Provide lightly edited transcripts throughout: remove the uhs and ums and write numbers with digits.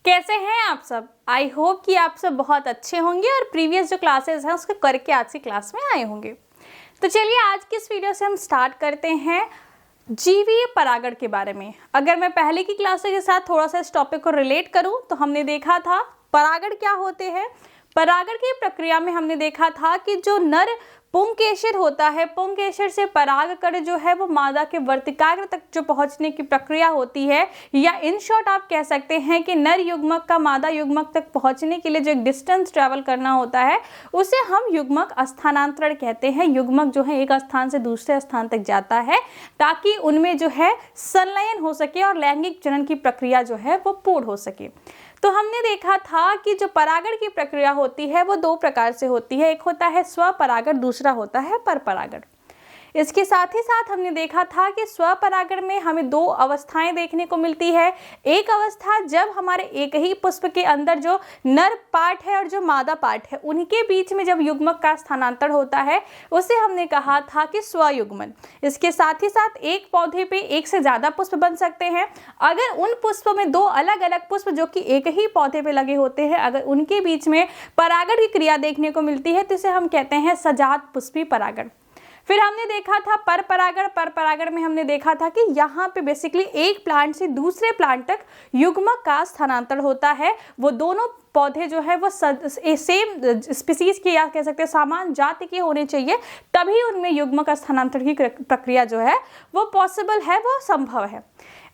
कैसे हैं आप सब। आई होप कि आप सब बहुत अच्छे होंगे और प्रीवियस जो क्लासेस हैं उसको करके आज की क्लास में आए होंगे। तो चलिए आज की इस वीडियो से हम स्टार्ट करते हैं जीवीय परागण के बारे में। अगर मैं पहले की क्लासेस के साथ थोड़ा सा इस टॉपिक को रिलेट करूं तो हमने देखा था परागण क्या होते हैं। परागण की प्रक्रिया में हमने देखा था कि जो नर पुंकेसर होता है, पुंकेसर से परागकण जो है वो मादा के वर्तिकाग्र तक जो पहुंचने की प्रक्रिया होती है, या इन शॉर्ट आप कह सकते हैं कि नर युग्मक का मादा युग्मक तक पहुंचने के लिए जो एक डिस्टेंस ट्रेवल करना होता है उसे हम युग्मक स्थानांतरण कहते हैं। युग्मक जो है एक स्थान से दूसरे स्थान तक जाता है ताकि उनमें जो है संलयन हो सके और लैंगिक जनन की प्रक्रिया जो है वो पूर्ण हो सके। तो हमने देखा था कि जो परागण की प्रक्रिया होती है वो दो प्रकार से होती है, एक होता है स्वपरागण, दूसरा होता है परपरागण। इसके साथ ही साथ हमने देखा था कि स्वपरागण में हमें दो अवस्थाएं देखने को मिलती है। एक अवस्था जब हमारे एक ही पुष्प के अंदर जो नर पार्ट है और जो मादा पार्ट है उनके बीच में जब युग्मक का स्थानांतरण होता है उसे हमने कहा था कि स्वयुग्मन। इसके साथ ही साथ एक पौधे पे एक से ज्यादा पुष्प बन सकते हैं। अगर उन पुष्पों में दो अलग अलग पुष्प जो कि एक ही पौधे पे लगे होते हैं, अगर उनके बीच में परागण की क्रिया देखने को मिलती है तो इसे हम कहते हैं सजात पुष्पी परागण। फिर हमने देखा था परपरागण। परपरागण में हमने देखा था कि यहाँ पे बेसिकली एक प्लांट से दूसरे प्लांट तक युग्मक का स्थानांतरण होता है। वो दोनों पौधे जो है वो सेम स्पीसीज के या कह सकते हैं समान जाति के होने चाहिए, तभी उनमें युग्मक स्थानांतरण की प्रक्रिया जो है वो पॉसिबल है, वो संभव है।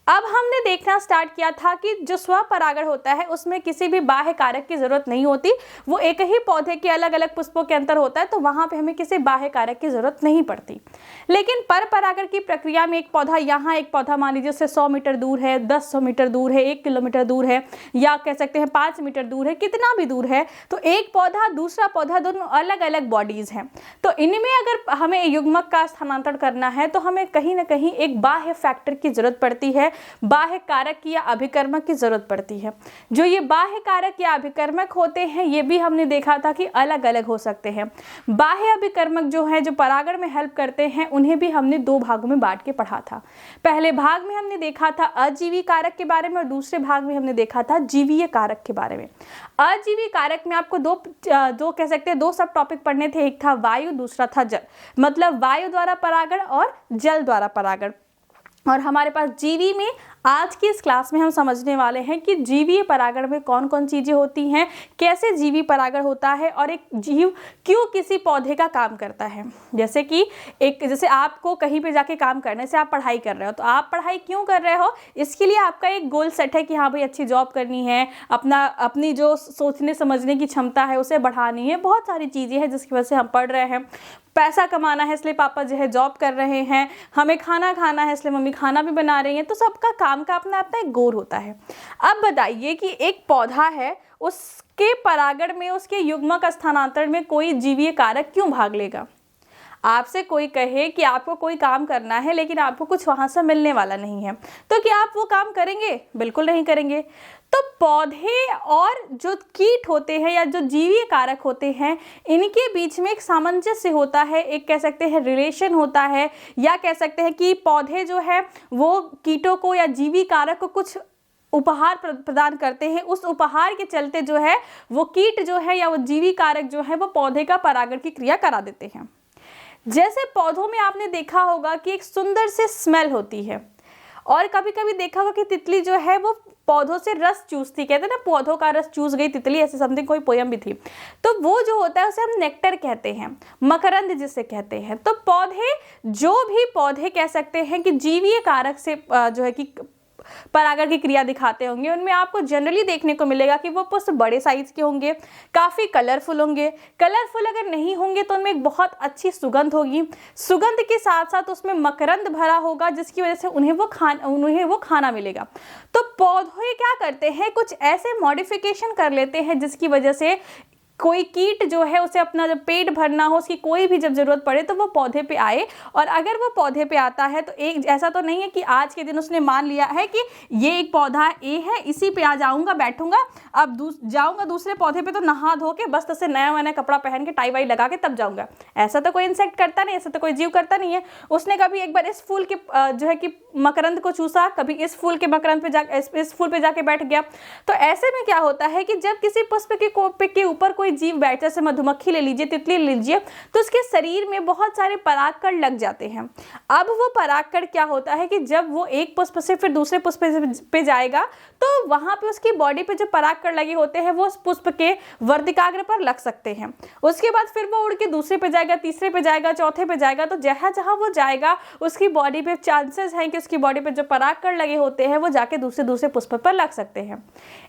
अब हमने देखना स्टार्ट किया था कि जो स्वपरागण होता है उसमें किसी भी बाह्य कारक की जरूरत नहीं होती। वो एक ही पौधे के अलग अलग पुष्पों के अंतर होता है तो वहां पे हमें किसी बाह्य कारक की जरूरत नहीं पड़ती। लेकिन परपरागण की प्रक्रिया में एक पौधा यहाँ, एक पौधा मान लीजिए उससे 100 मीटर दूर है, 10 मीटर दूर है, 1 किलोमीटर दूर है, या कह सकते हैं 5 मीटर दूर है, कितना भी दूर है, तो एक पौधा दूसरा पौधा दोनों अलग अलग बॉडीज हैं। तो इनमें अगर हमें युग्मक का स्थानांतरण करना है तो हमें कहीं ना कहीं एक बाह्य फैक्टर की जरूरत पड़ती है, बाह्य कारक या अभिकर्मक की जरूरत पड़ती है। जो ये बाह्य कारक या अभिकर्मक होते हैं ये भी हमने देखा था कि अलग अलग हो सकते हैं। बाह्य अभिकर्मक जो है जो परागण में हेल्प करते हैं उन्हें भी हमने दो भागों में बांट के पढ़ा था। पहले भाग में हमने देखा था अजीवी कारक के बारे में और दूसरे भाग में हमने देखा था जीवीय कारक के बारे में। अजीवी कारक में आपको दो कह सकते हैं दो सब टॉपिक पढ़ने थे, एक था वायु, दूसरा था जल। मतलब वायु द्वारा परागण और जल द्वारा परागण। और हमारे पास जीवी में आज की इस क्लास में हम समझने वाले हैं कि जीवीय परागण में कौन कौन चीजें होती हैं, कैसे जीवी परागण होता है और एक जीव क्यों किसी पौधे का काम करता है। जैसे आपको कहीं पे जाके काम करने से आप पढ़ाई कर रहे हो, तो आप पढ़ाई क्यों कर रहे हो, इसके लिए आपका एक गोल सेट है कि हाँ भाई अच्छी जॉब करनी है, अपनी जो सोचने समझने की क्षमता है उसे बढ़ानी है। बहुत सारी चीजें हैं जिसकी वजह से हम पढ़ रहे हैं। पैसा कमाना है इसलिए पापा जो है जॉब कर रहे हैं, हमें खाना खाना है इसलिए मम्मी खाना भी बना रही हैं। तो सबका काम का अपना अपना एक गोल होता है। अब बताइए कि एक पौधा है, उसके परागण में उसके युग्मक स्थानांतरण में कोई जीवीय कारक क्यों भाग लेगा। आपसे कोई कहे कि आपको कोई काम करना है लेकिन आपको कुछ वहां से मिलने वाला नहीं है, तो क्या आप वो काम करेंगे? बिल्कुल नहीं करेंगे। तो पौधे और जो कीट होते हैं या जो जीवीय कारक होते हैं इनके बीच में एक सामंजस्य होता है, एक कह सकते हैं रिलेशन होता है, या कह सकते हैं कि पौधे जो है वो कीटों को या जीवी कारक को कुछ उपहार प्रदान करते हैं। उस उपहार के चलते जो है वो कीट जो है या वो जीवी कारक जो है वो पौधे का परागण की क्रिया करा देते हैं। जैसे पौधों में आपने देखा होगा कि एक सुंदर से स्मेल होती है, और कभी कभी देखा होगा कि तितली जो है वो पौधों से रस चूसती, कहते हैं ना पौधों का रस चूस गई तितली, ऐसे समथिंग कोई पोयम भी थी। तो वो जो होता है उसे हम नेक्टर कहते हैं, मकरंद जिसे कहते हैं। तो पौधे, जो भी पौधे कह सकते हैं कि जीवीय कारक से जो है कि परागण की क्रिया दिखाते होंगे, उनमें आपको जनरली देखने को मिलेगा कि वो पुष्प बड़े साइज के होंगे, काफी कलरफुल होंगे। कलरफुल अगर नहीं होंगे तो उनमें एक बहुत अच्छी सुगंध होगी, सुगंध के साथ साथ उसमें मकरंद भरा होगा जिसकी वजह से उन्हें वो खाना मिलेगा। तो पौधे क्या करते हैं, कुछ ऐसे मॉडिफिकेशन कर लेते हैं जिसकी वजह से कोई कीट जो है उसे अपना जब पेट भरना हो, उसकी कोई भी जब जरूरत पड़े तो वो पौधे पे आए। और अगर वो पौधे पे आता है तो एक ऐसा तो नहीं है कि आज के दिन उसने मान लिया है कि ये एक पौधा ए है, इसी पे आ जाऊंगा, बैठूंगा, अब जाऊंगा दूसरे पौधे पे तो नहा धो के बस तसे नया नया कपड़ा पहन के टाई वाई लगा के तब जाऊंगा। ऐसा तो कोई इंसेक्ट करता नहीं, ऐसा तो कोई जीव करता नहीं है। उसने कभी एक बार इस फूल के जो है कि मकरंद को चूसा, कभी इस फूल के मकरंद पे इस फूल पे जाके बैठ गया। तो ऐसे में क्या होता है कि जब किसी पुष्प के ऊपर कोई जीव बैठ, जैसे मधुमक्खी ले लीजिए, तितली ले लीजिए, तो उसके शरीर में बहुत सारे परागकण लग जाते हैं। अब वो परागकण क्या होता है कि जब वो एक पुष्प से फिर दूसरे पुष्प पे जाएगा तो वहां पे उसकी बॉडी पे जो परागकण लगे होते हैं वो उस पुष्प के वर्तिकाग्र पर लग सकते हैं। उसके बाद फिर वो उड़ के दूसरे पे जाएगा, तीसरे पे जाएगा, चौथे पे जाएगा। तो जहां जहां वो जाएगा उसकी बॉडी पे चांसेस हैं कि उसकी बॉडी पे जो परागकण लगे होते हैं वो जाके दूसरे पुष्प पर लग सकते हैं।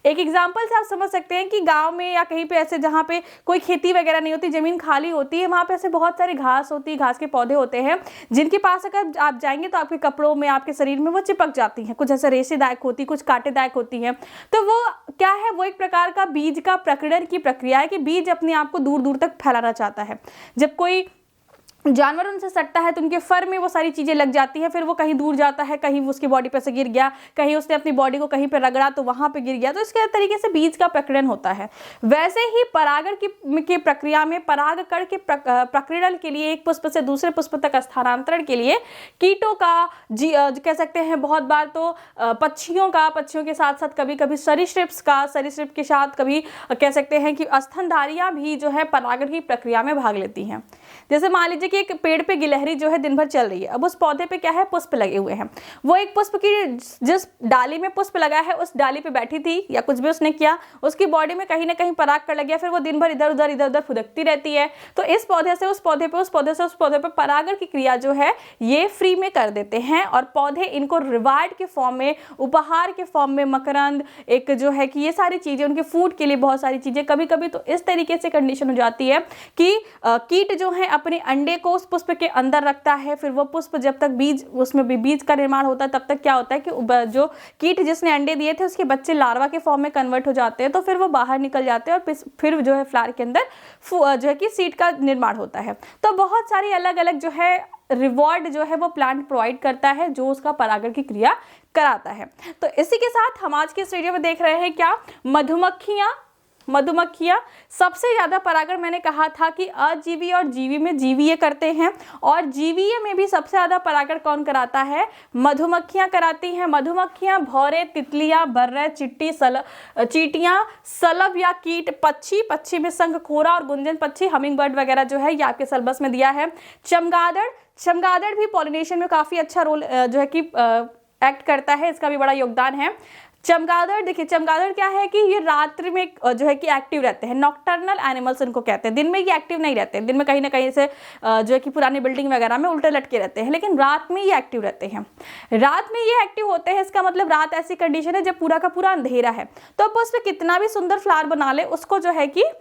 एक एग्जाम्पल से आप समझ सकते हैं कि गाँव में या कहीं पे ऐसे जहाँ पे कोई खेती वगैरह नहीं होती, जमीन खाली होती है, वहाँ पे ऐसे बहुत सारी घास होती है, घास के पौधे होते हैं जिनके पास अगर आप जाएंगे तो आपके कपड़ों में, आपके शरीर में वो चिपक जाती हैं। कुछ ऐसे रेशेदायक होती, कुछ कांटेदायक होती हैं। तो वो क्या है, वो एक प्रकार का बीज का प्रकीर्णन की प्रक्रिया है कि बीज अपने आप को दूर दूर तक फैलाना चाहता है। जब कोई जानवर उनसे सटता है तो उनके फर में वो सारी चीजें लग जाती है, फिर वो कहीं दूर जाता है, कहीं उसकी बॉडी पे से गिर गया, कहीं उसने अपनी बॉडी को कहीं पे रगड़ा तो वहां पे गिर गया। तो इसके तरीके से बीज का प्रकीर्णन होता है। वैसे ही परागण की प्रक्रिया में परागकण के प्रकीर्णन के लिए एक पुष्प से दूसरे पुष्प तक स्थानांतरण के लिए कीटों का कह सकते हैं, बहुत बार तो पक्षियों के साथ साथ कभी कभी सरीसृप के साथ कभी कह सकते हैं कि स्तनधारियां भी जो है परागण की प्रक्रिया में भाग लेती हैं। जैसे मान लीजिए कि एक पेड़ पे गिलहरी जो है दिन भर चल रही है, अब उस पौधे पे क्या है, पुष्प लगे हुए हैं। वो एक पुष्प की जिस डाली में पुष्प लगा है उस डाली पे बैठी थी या कुछ भी उसने किया, उसकी बॉडी में कहीं ना कहीं परागकण लग गया, फिर वो दिन भर इधर उधर फुदकती रहती है। तो इस पौधे से उस पौधे पे, उस पौधे से उस पौधे पे परागण की क्रिया जो है ये फ्री में कर देते हैं। और पौधे इनको रिवार्ड के फॉर्म में, उपहार के फॉर्म में, मकरंद एक जो है कि ये सारी चीजें उनके फूड के लिए, बहुत सारी चीजें, कभी कभी तो इस तरीके से कंडीशन हो जाती है कि कीट जो है अपने अंडे को उस पुष्प के अंदर रखता है। फिर वो पुष्प जब तक बीज, उसमें भी बीज का निर्माण होता है, तब तक क्या होता है कि जो कीट जिसने अंडे दिए थे उसके बच्चे लार्वा के फॉर्म में कन्वर्ट हो जाते हैं। तो फिर वो बाहर निकल जाते हैं और फिर जो है फ्लावर के अंदर जो है कि सीड का निर्माण होता है। तो बहुत सारी अलग अलग जो है रिवॉर्ड जो है वो प्लांट प्रोवाइड करता है जो उसका परागण की क्रिया कराता है। तो इसी के साथ हम आज के इस वीडियो में देख रहे हैं क्या, मधुमक्खियां सबसे ज्यादा परागण, मैंने कहा था कि अजीवी और जीवी में जीवीय करते हैं, और जीवीय में भी सबसे ज्यादा परागण कौन कराता है, मधुमक्खियां कराती हैं। मधुमक्खियां भौरे, तितलियां, बर्रे, चींटियां, सलब या कीट, पक्षी में शंखखोरा और गुंजन पक्षी, हमिंग बर्ड वगैरह जो है ये आपके सिलेबस में दिया है। चमगादड़ भी पॉलिनेशन में काफी अच्छा रोल जो है कि एक्ट करता है, इसका भी बड़ा योगदान है। चमगादड़, देखिए चमगादड़ क्या है कि ये रात्रि में जो है कि एक्टिव रहते हैं, नॉकटर्नल एनिमल्स इनको कहते हैं। दिन में ये एक्टिव नहीं रहते हैं, दिन में कहीं ना कहीं से जो है कि पुरानी बिल्डिंग वगैरह में उल्टे लटके रहते हैं, लेकिन रात में ये एक्टिव रहते हैं। रात में ये एक्टिव होते हैं, इसका मतलब रात ऐसी कंडीशन है जब पूरा का पूरा अंधेरा है, तो अब उसमें कितना भी सुंदर फ्लावर बना ले उसको जो है कि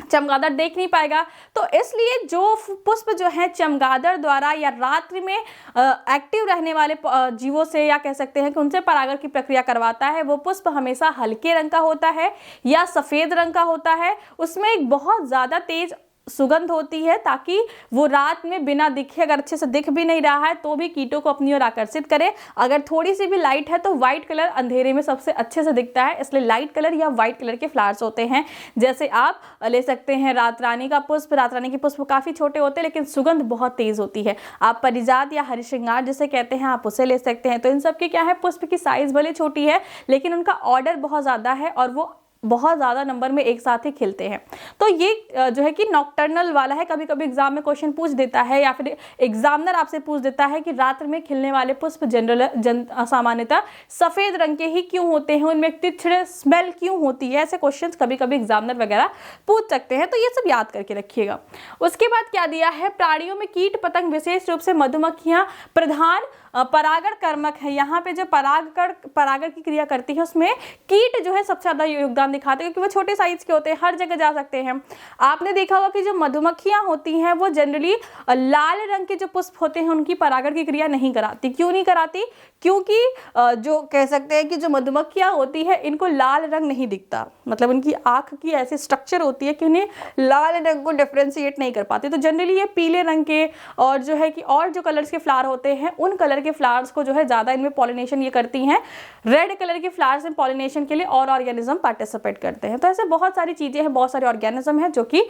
चमगादड़ देख नहीं पाएगा। तो इसलिए जो पुष्प जो है चमगादड़ द्वारा या रात्रि में एक्टिव रहने वाले जीवों से, या कह सकते हैं कि उनसे परागण की प्रक्रिया करवाता है, वो पुष्प हमेशा हल्के रंग का होता है या सफेद रंग का होता है। उसमें एक बहुत ज्यादा तेज सुगंध होती है ताकि वो रात में बिना दिखे, अगर अच्छे से दिख भी नहीं रहा है तो भी कीटों को अपनी ओर आकर्षित करे। अगर थोड़ी सी भी लाइट है तो व्हाइट कलर अंधेरे में सबसे अच्छे से दिखता है, इसलिए लाइट कलर या व्हाइट कलर के फ्लावर्स होते हैं। जैसे आप ले सकते हैं रात रानी का पुष्प। रात रानी के पुष्प काफी छोटे होते हैं लेकिन सुगंध बहुत तेज होती है। आप परिजात या हरिश्रृंगार जिसे कहते हैं आप उसे ले सकते हैं। तो इन सब की क्या है, पुष्प की साइज भले छोटी है लेकिन उनका ऑर्डर बहुत ज्यादा है और वो बहुत ज्यादा नंबर में एक साथ ही खिलते हैं। तो ये जो है कि नॉकटर्नल वाला है। कभी कभी एग्जाम में क्वेश्चन पूछ देता है या फिर एग्जामिनर आपसे पूछ देता है कि रात्र में खिलने वाले पुष्प सामान्यतः सफेद रंग के ही क्यों होते हैं, उनमें तिछड़े स्मेल क्यों होती है, ऐसे क्वेश्चन कभी कभी एग्जामिनर वगैरह पूछ सकते हैं। तो ये सब याद करके रखिएगा। उसके बाद क्या दिया है, प्राणियों में कीट पतंग विशेष रूप से मधुमक्खियां प्रधान परागण कर्मक है, यहाँ पे जो परागण की क्रिया करती है उसमें कीट जो है सबसे ज्यादा योगदान दिखाते हैं, क्योंकि वो छोटे साइज के होते हैं, हर जगह जा सकते हैं। आपने देखा होगा कि जो मधुमक्खियां होती हैं वो जनरली लाल रंग के जो पुष्प होते हैं उनकी परागण की क्रिया नहीं कराती। क्यों नहीं कराती? क्योंकि जो कह सकते हैं कि जो मधुमक्खियां होती है इनको लाल रंग नहीं दिखता, मतलब उनकी आंख की ऐसी स्ट्रक्चर होती है कि उन्हें लाल रंग को डिफ्रेंशिएट नहीं कर पाती। तो जनरली ये पीले रंग के और जो है कि और जो कलर्स के फ्लावर होते हैं उन कलर के फ्लावर्स को जो है ज़्यादा इनमें पॉलिनेशन ये करती हैं। रेड कलर के फ्लावर्स में पॉलिनेशन के लिए और ऑर्गेनिज्म पार्टिसिपेट करते हैं। तो ऐसे बहुत सारी चीज़ें हैं, बहुत सारे ऑर्गेनिज्म हैं जो कि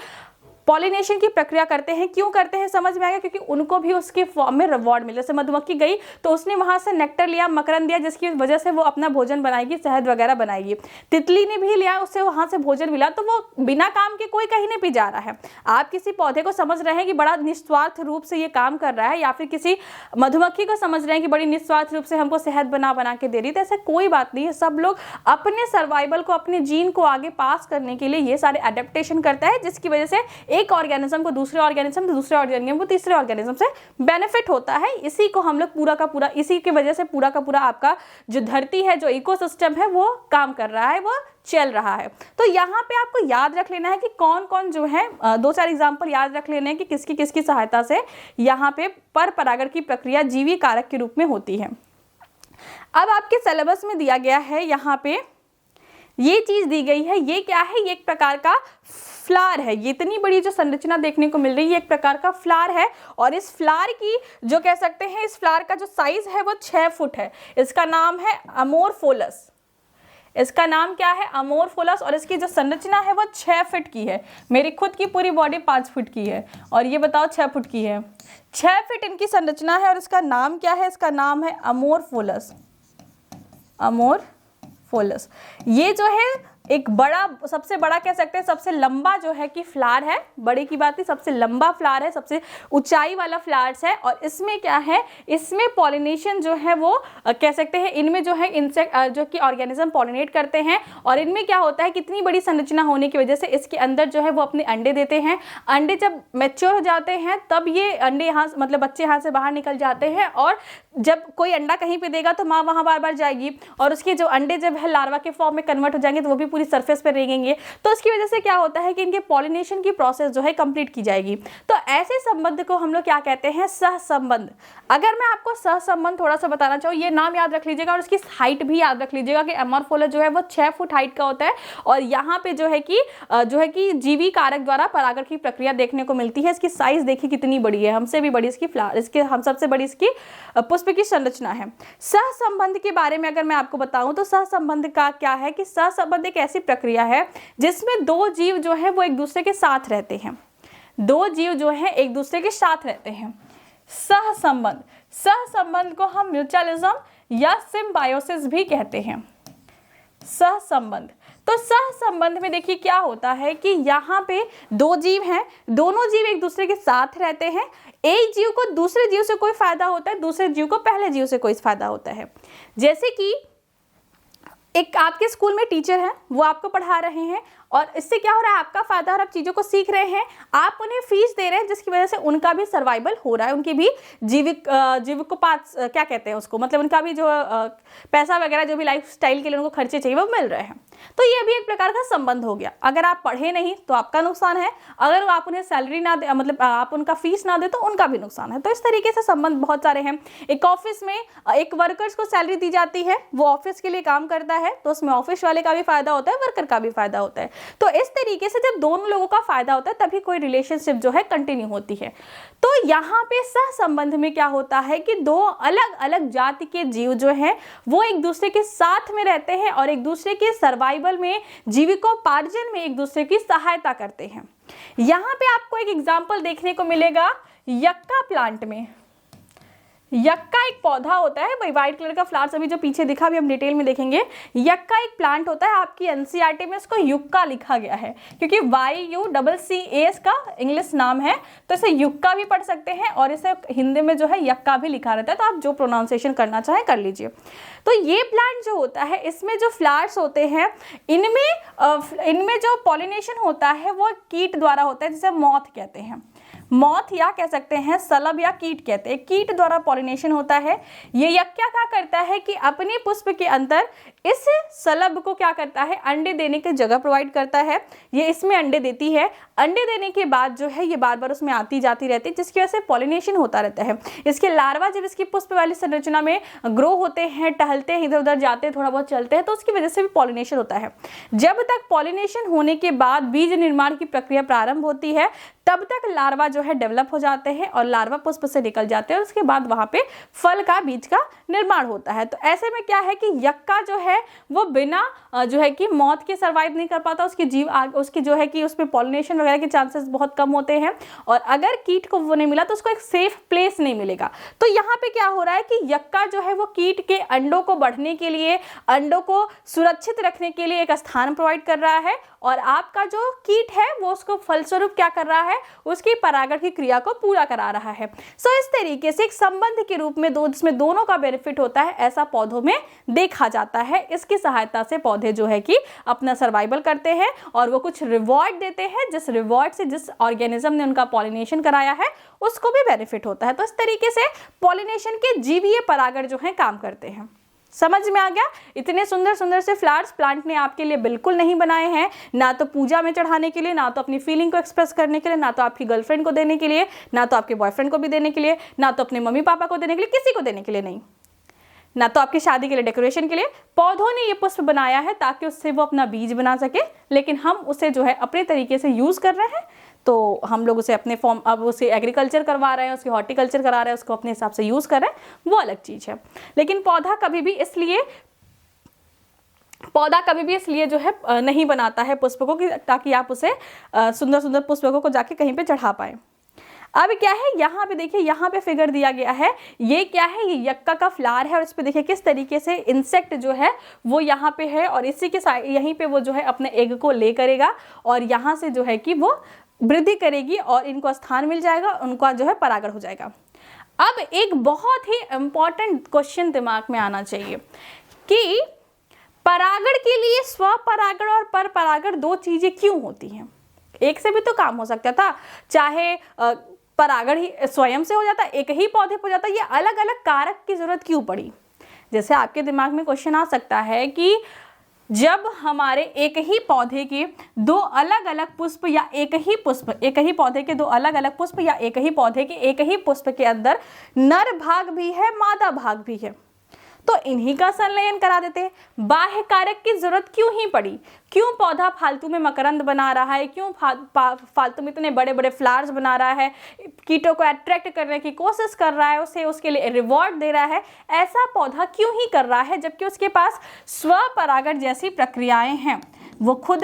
पॉलिनेशन की प्रक्रिया करते हैं। क्यों करते हैं समझ में आएगा, क्योंकि उनको भी उसके फॉर्म में रिवॉर्ड मिले। जैसे मधुमक्खी गई तो उसने वहां से नेक्टर लिया, मकरंद दिया, जिसकी वजह से वो अपना भोजन बनाएगी, शहद वगैरह बनाएगी। तितली ने भी लिया, उससे वहां से भोजन मिला, तो वो बिना काम के कोई कहीं नहीं भी जा रहा है। आप किसी पौधे को समझ रहे हैं कि बड़ा निस्वार्थ रूप से ये काम कर रहा है, या फिर किसी मधुमक्खी को समझ रहे हैं कि बड़ी निस्वार्थ रूप से हमको शहद बना के दे रही, तो ऐसा कोई बात नहीं है। सब लोग अपने सर्वाइवल को, अपने जीन को आगे पास करने के लिए ये सारे एडेप्टेशन करता है, जिसकी वजह से एक ऑर्गेनिज्म को दूसरे ऑर्गेनिज्म, दूसरे ऑर्गेनिज्म को तीसरे ऑर्गेनिज्म से बेनिफिट होता है। इसी को हम लोग पूरा का पूरा, इसी की वजह से पूरा का पूरा आपका जो धरती है, जो इकोसिस्टम है वो काम कर रहा है, वो चल रहा है। तो यहाँ पे आपको याद रख लेना है कि कौन कौन जो है, दो चार एग्जाम्पल याद रख लेने हैं कि किसकी किसकी सहायता से यहाँ पे पर परागण की प्रक्रिया जीवी कारक के रूप में होती है। अब आपके सिलेबस में दिया गया है, यहाँ पे ये चीज दी गई है। ये क्या है? ये एक प्रकार का फ्लावर है। ये इतनी बड़ी जो संरचना देखने को मिल रही है, ये एक प्रकार का फ्लावर है। और इस फ्लावर की जो कह सकते हैं, इस फ्लावर का जो साइज है वो 6 फुट है। इसका नाम है अमोरफोलस। इसका नाम क्या है? अमोरफोलस। और इसकी जो संरचना है वो 6 फुट की है। मेरी खुद की पूरी बॉडी 5 फुट की है, और ये बताओ 6 फुट की है। 6 फुट इनकी संरचना है, और इसका नाम क्या है? इसका नाम है अमोरफोलस। अमोरफोलस। ये जो है एक बड़ा, सबसे बड़ा कह सकते हैं, सबसे लंबा जो है कि फ्लावर है। बड़े की बात नहीं, सबसे लंबा फ्लावर है, सबसे ऊंचाई वाला फ्लावर्स है। और इसमें क्या है? इसमें पॉलिनेशन जो है वो कह सकते हैं, इनमें जो है इंसेक्ट जो कि ऑर्गेनिज्म पॉलिनेट करते हैं। और इनमें क्या होता है, कितनी बड़ी संरचना होने की वजह से इसके अंदर जो है वो अपने अंडे देते हैं। अंडे जब मैच्योर हो जाते हैं तब ये अंडे यहाँ, मतलब बच्चे यहाँ से बाहर निकल जाते हैं। और जब कोई अंडा कहीं पे देगा तो माँ वहाँ बार बार जाएगी, और उसके जो अंडे जब है लार्वा के फॉर्म में कन्वर्ट हो जाएंगे तो वो भी पूरी सरफेस पर रहेंगे। तो इसकी वजह से क्या होता है कि इनके पॉलिनेशन की प्रोसेस जो है कंप्लीट की जाएगी। तो ऐसे संबंध को हम लोग क्या कहते हैं? सहसंबंध। अगर मैं आपको सहसंबंध थोड़ा सा बताना चाहूँ, ये नाम याद रख लीजिएगा, और इसकी हाइट भी याद रख लीजिएगा कि अमोरफोलस जो है वो 6 फुट हाइट का होता है। और यहाँ पे जो है कि जीवी कारक द्वारा परागण की प्रक्रिया देखने को मिलती है। इसकी साइज देखिए कितनी बड़ी है, हमसे भी बड़ी इसकी फ्लावर, इसके हम सबसे बड़ी इसकी पुष्प की संरचना है। सहसंबंध के बारे में अगर मैं आपको बताऊं तो सहसंबंध का क्या है कि सहसंबंध एक ऐसी प्रक्रिया है जिसमें दो जीव जो है वो एक दूसरे के साथ रहते हैं। दो जीव जो है एक दूसरे के साथ रहते हैं। सहसंबंध, सहसंबंध को हम म्यूचुअलिज्म या सिम्बायोसिस भी कहते हैं। सहसंबंध, तो सहसंबंध में देखिए क्या होता है कि यहाँ पे दो जीव हैं, दोनों जीव एक दूसरे के साथ रहते हैं। एक जीव को दूसरे जीव से कोई फायदा होता है, दूसरे जीव को पहले जीव से कोई फायदा होता है। जैसे कि एक आपके स्कूल में टीचर है, वो आपको पढ़ा रहे हैं, और इससे क्या हो रहा है? आपका फायदा, और आप चीज़ों को सीख रहे हैं। आप उन्हें फीस दे रहे हैं, जिसकी वजह से उनका भी सर्वाइवल हो रहा है, उनकी भी जीविकोपात क्या कहते हैं उसको, मतलब उनका भी जो पैसा वगैरह जो भी लाइफ स्टाइल के लिए उनको खर्चे चाहिए वो मिल रहे हैं। तो ये भी एक प्रकार का संबंध हो गया। अगर आप पढ़े नहीं तो आपका नुकसान है, अगर आप उन्हें सैलरी ना दे, मतलब आप उनका फीस ना दे तो उनका भी नुकसान है। तो इस तरीके से संबंध बहुत सारे हैं। एक ऑफिस में एक वर्कर्स को सैलरी दी जाती है, वो ऑफिस के लिए काम करता है, तो उसमें ऑफिस वाले का भी फायदा होता है, वर्कर का भी फायदा होता है। तो इस तरीके से जब दोनों लोगों का फायदा होता है तभी कोई रिलेशनशिप जो है कंटिन्यू होती है। तो यहाँ पे सहसंबंध में क्या होता है कि दो अलग अलग जाति के जीव जो हैं वो एक दूसरे के साथ में रहते हैं और एक दूसरे के सर्वाइवल में, जीविकोपार्जन में एक दूसरे की सहायता करते हैं। यहाँ पे आपको एक एग्जाम्पल देखने को मिलेगा यक्का प्लांट में। यक्का एक पौधा होता है, भाई व्हाइट कलर का फ्लावर्स अभी जो पीछे दिखा, अभी हम डिटेल में देखेंगे। यक्का एक प्लांट होता है, आपकी एनसीईआरटी में इसको युक्का लिखा गया है क्योंकि YUCCA का इंग्लिश नाम है, तो इसे युक्का भी पढ़ सकते हैं और इसे हिंदी में जो है यक्का भी लिखा रहता है। तो आप जो प्रोनाउंसिएशन करना चाहें कर लीजिए। तो ये प्लांट जो होता है इसमें जो फ्लावर्स होते हैं इनमें जो पॉलिनेशन होता है वो कीट द्वारा होता है, जिसे मॉथ कहते हैं। मॉथ या कह सकते हैं शलभ या कीट कहते हैं, कीट द्वारा पॉलिनेशन होता है। ये यक्का क्या करता है कि अपने पुष्प के अंदर इस शलभ को क्या करता है, अंडे देने की जगह प्रोवाइड करता है। ये इसमें अंडे देती है, अंडे देने के बाद जो है ये बार बार उसमें आती जाती रहती है, जिसकी वजह से पॉलिनेशन होता रहता है। इसके लार्वा जब इसकी पुष्प वाली संरचना में ग्रो होते हैं, टहलते हैं, इधर उधर जाते हैं, थोड़ा बहुत चलते हैं, तो उसकी वजह से भी पॉलिनेशन होता है। जब तक पॉलिनेशन होने के बाद बीज निर्माण की प्रक्रिया प्रारंभ होती है, तब तक लार्वा जो है डेवलप हो जाते हैं और लार्वा पुष्प से निकल जाते हैं और उसके बाद वहां पे फल का बीज का निर्माण होता है। तो ऐसे में क्या है कि यक्का जो है वो बिना जो है कि मौत के सर्वाइव नहीं कर पाता, उसकी जो है कि उसमें पॉलिनेशन वगैरह के चांसेस बहुत कम होते हैं, और अगर कीट को वो नहीं मिला तो उसको एक सेफ प्लेस नहीं मिलेगा। तो यहाँ पे क्या हो रहा है कि यक्का जो है वो कीट के अंडों को बढ़ने के लिए, अंडों को सुरक्षित रखने के लिए एक स्थान प्रोवाइड कर रहा है, और आपका जो कीट है वो उसको फलस्वरूप क्या कर रहा है, उसकी परागण की क्रिया को पूरा करा रहा है। सो इस तरीके से एक संबंध के रूप में जिसमें दोनों का बेनिफिट होता है, ऐसा पौधों में देखा जाता है। इसकी सहायता से पौधे जो है कि अपना सर्वाइवल करते हैं और वो कुछ रिवॉर्ड देते हैं, जिस रिवॉर्ड से जिस ऑर्गेनिज्म ने उनका पॉलिनेशन कराया है उसको भी बेनिफिट होता है। तो इस तरीके से पॉलिनेशन के जीवीय परागण जो है काम करते हैं। समझ में आ गया? इतने सुंदर सुंदर से फ्लावर्स प्लांट ने आपके लिए बिल्कुल नहीं बनाए हैं, ना तो पूजा में चढ़ाने के लिए, ना तो अपनी फीलिंग को एक्सप्रेस करने के लिए, ना तो आपकी गर्लफ्रेंड को देने के लिए, ना तो आपके बॉयफ्रेंड को भी देने के लिए, ना तो अपने मम्मी पापा को देने के लिए, किसी को देने के लिए नहीं, ना तो आपकी शादी के लिए, डेकोरेशन के लिए। पौधों ने ये पुष्प बनाया है ताकि उससे वो अपना बीज बना सके, लेकिन हम उसे जो है अपने तरीके से यूज कर रहे हैं। तो हम लोग उसे अपने फॉर्म, अब उसे एग्रीकल्चर करवा रहे हैं, उसकी हॉर्टिकल्चर करा रहे हैं, उसको अपने हिसाब से यूज कर रहे हैं, वो अलग चीज है। लेकिन पौधा कभी भी इसलिए जो है नहीं बनाता है पुष्प को कि ताकि आप उसे सुंदर सुंदर पुष्पों को जाके कहीं पे चढ़ा पाए। अब क्या है, यहाँ पे देखिए, यहाँ पे फिगर दिया गया है, ये क्या है, ये यक्का का फ्लावर है, और इस पे देखिए किस तरीके से इंसेक्ट जो है वो यहाँ पे है, और इसी के यहीं पे वो जो है अपने एग को ले करेगा और यहाँ से जो है कि वो वृद्धि करेगी और इनको स्थान मिल जाएगा, उनका जो है परागण हो जाएगा। अब एक बहुत ही इंपॉर्टेंट क्वेश्चन दिमाग में आना चाहिए कि परागण के लिए स्वपरागण और परपरागण दो चीजें क्यों होती हैं? एक से भी तो काम हो सकता था, चाहे परागण ही स्वयं से हो जाता, एक ही पौधे पर जाता, ये अलग अलग कारक की जरूरत क्यों पड़ी? जैसे आपके दिमाग में क्वेश्चन आ सकता है कि जब हमारे एक ही पौधे के दो अलग अलग पुष्प या एक ही पौधे के दो अलग अलग पुष्प या एक ही पौधे के एक ही पुष्प के अंदर नर भाग भी है, मादा भाग भी है, तो इन्हीं का संलयन करा देते। बाह्य कारक की जरूरत क्यों ही पड़ी? क्यों पौधा फालतू में मकरंद बना रहा है, क्यों फालतू में इतने बड़े बड़े फ्लावर्स बना रहा है, कीटों को अट्रैक्ट करने की कोशिश कर रहा है, उसके लिए रिवॉर्ड दे रहा है, ऐसा पौधा क्यों ही कर रहा है जबकि उसके पास स्वपरागण जैसी प्रक्रियाएं हैं? वो खुद